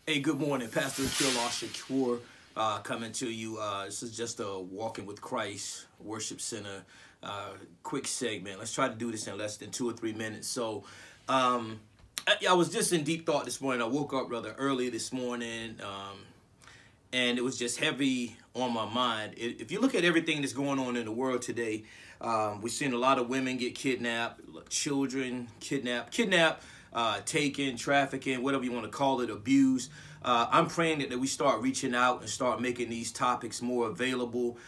Hey, good morning. Pastor Aqeel Ash-Shakoor coming to you. This is just a Walking with Christ Worship Center quick segment. Let's try to do this in less than 2 or 3 minutes. So I was just in deep thought this morning. I woke up rather early this morning, and it was just heavy on my mind. If you look at everything that's going on in the world today, we're seeing a lot of women get kidnapped, children kidnapped, taken, trafficking, whatever you want to call it, abused. I'm praying that we start reaching out and start making these topics more available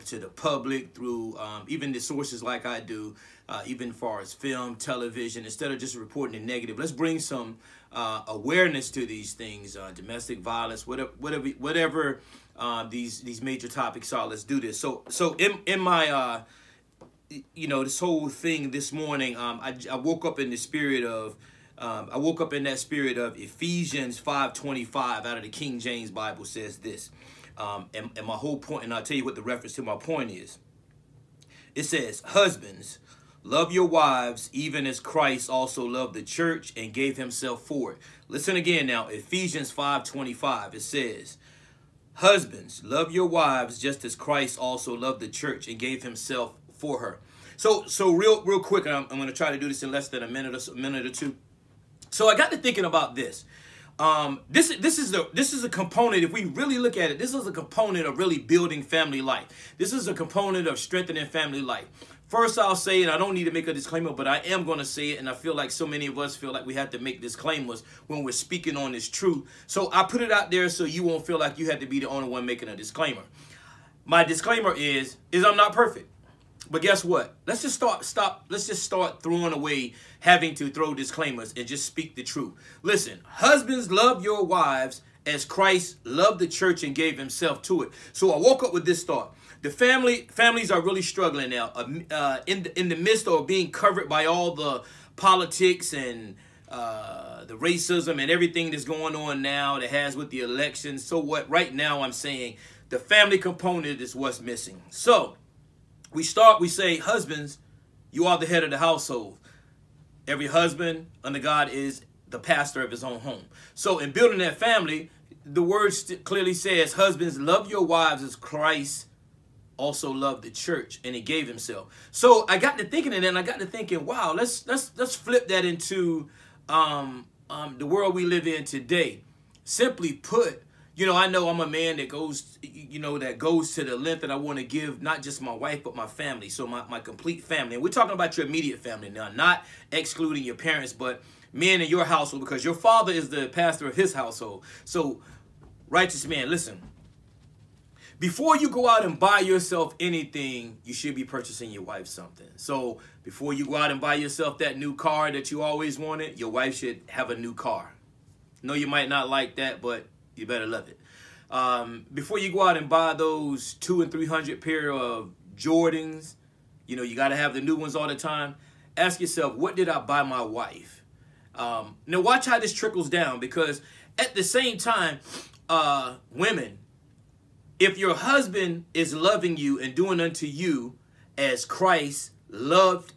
to the public through even the sources like I do, even as far as film, television. Instead of just reporting the negative, let's bring some awareness to these things, domestic violence, whatever these major topics are. Let's do this. So in my this whole thing this morning, I woke up in the spirit of Ephesians 5:25 out of the King James Bible says this. And my whole point, and I'll tell you what the reference to my point is. It says, husbands, love your wives, even as Christ also loved the church and gave himself for it. Listen again now, Ephesians 5:25, it says, husbands, love your wives just as Christ also loved the church and gave himself for her. So real quick, I'm going to try to do this in less than a minute or two. So I got to thinking about this. This is a component. If we really look at it, this is a component of really building family life. This is a component of strengthening family life. First, I'll say, and I don't need to make a disclaimer, but I am going to say it, and I feel like so many of us feel like we have to make disclaimers when we're speaking on this truth. So I put it out there so you won't feel like you have to be the only one making a disclaimer. My disclaimer is I'm not perfect. But guess what? Let's just start throwing away having to throw disclaimers and just speak the truth. Listen, husbands, love your wives as Christ loved the church and gave himself to it. So I woke up with this thought. The families are really struggling now in the midst of being covered by all the politics and the racism and everything that's going on now that has with the elections. So what? Right now I'm saying the family component is what's missing. So we say, husbands, you are the head of the household. Every husband under God is the pastor of his own home. So in building that family, the word clearly says, husbands, love your wives as Christ also loved the church and he gave himself. So I got to thinking, and then I got to thinking, wow, let's flip that into the world we live in today. Simply put, I know I'm a man that goes to the length that I want to give not just my wife, but my family. So my complete family. And we're talking about your immediate family now, not excluding your parents, but men in your household, because your father is the pastor of his household. So righteous man, listen, before you go out and buy yourself anything, you should be purchasing your wife something. So before you go out and buy yourself that new car that you always wanted, your wife should have a new car. No, you might not like that, but you better love it. Before you go out and buy those 200 and 300 pair of Jordans, you got to have the new ones all the time. Ask yourself, what did I buy my wife? Now watch how this trickles down, because at the same time, women, if your husband is loving you and doing unto you as Christ loved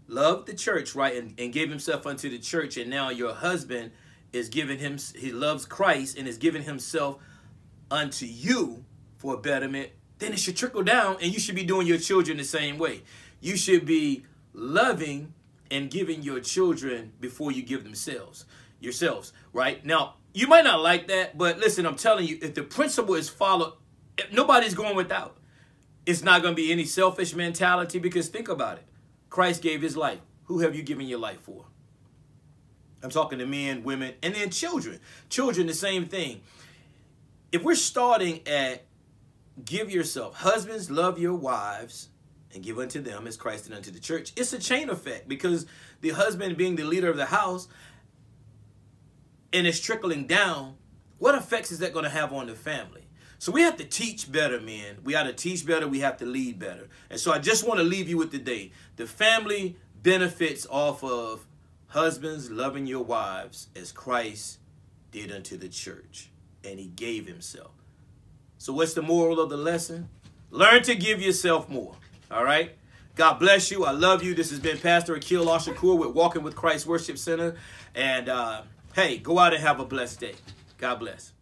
the church, right, and gave himself unto the church, and now your husband is giving him, he loves Christ and is giving himself unto you for a betterment, then it should trickle down, and you should be doing your children the same way. You should be loving and giving your children before you give yourselves, right? Now, you might not like that, but listen, I'm telling you, if the principle is followed, if nobody's going without. It's not going to be any selfish mentality, because think about it. Christ gave his life. Who have you given your life for? I'm talking to men, women, and then children. Children, the same thing. If we're starting at give yourself, husbands, love your wives and give unto them as Christ did unto the church, it's a chain effect, because the husband being the leader of the house and it's trickling down, what effects is that going to have on the family? So we have to teach better, men. We have to teach better. We have to lead better. And so I just want to leave you with today. The family benefits off of husbands loving your wives as Christ did unto the church, and he gave himself. So what's the moral of the lesson? Learn to give yourself more. All right? God bless you. I love you. This has been Pastor Aqeel Ash-Shakoor with Walking with Christ Worship Center. And Hey, go out and have a blessed day. God bless.